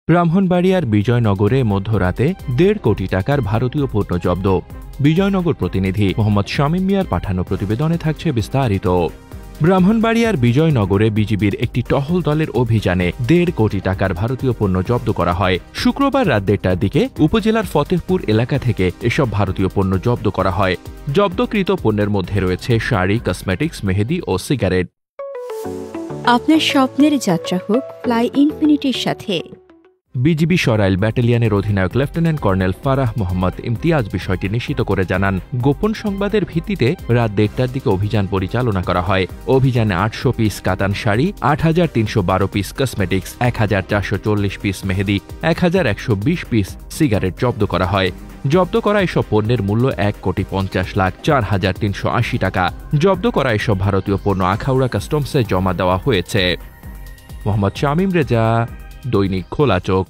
ব্রাহ্মণবাড়িয়ার বিজয়নগরে মধ্যরাতে ১.৫ কোটি টাকার ভারতীয় পণ্য জব্দ। বিজয়নগর প্রতিনিধি মোহাম্মদ শামীম মিয়ার পাঠানো প্রতিবেদনে থাকছে বিস্তারিত। ব্রাহ্মণবাড়িয়ার বিজয়নগরে বিজিবির একটি টহল দলের অভিযানে ১.৫ কোটি টাকার ভারতীয় পণ্য জব্দ করা হয়। শুক্রবার রাত ১.৫টার দিকে উপজেলার ফতেহপুর এলাকা থেকে এসব ভারতীয় পণ্য জব্দ করা হয়। জব্দকৃত পণ্যের মধ্যে রয়েছে শাড়ি, কসমেটিক্স, মেহেদি ও সিগারেট। আপনার স্বপ্নের যাত্রা হোক ফ্লাই ইনফিনিটির সাথে। বিজিবি সরাইল ব্যাটালিয়নের অধিনায়ক লেফটেন্যান্ট কর্নেল ফারাহ মোহাম্মদ ইমতিয়াজ বিষয়টি নিশ্চিত করে জানান, গোপন সংবাদের ভিত্তিতে রাত ১.৫টার দিকে অভিযান পরিচালনা করা হয়। অভিযানে ৮০০ পিস কাতান শাড়ি, ৮৩১২ পিস কসমেটিক্স, ১৪৪০ পিস মেহেদি, ১১২০ পিস সিগারেট জব্দ করা হয়। জব্দ করা এসব পণ্যের মূল্য ১,৫০,৪,৩৮০ টাকা। জব্দ করা এসব ভারতীয় পণ্য আখাউড়া কাস্টমসে জমা দেওয়া হয়েছে। মোহাম্মদ শামীম রেজা, দৈনিক খোলা চোখ।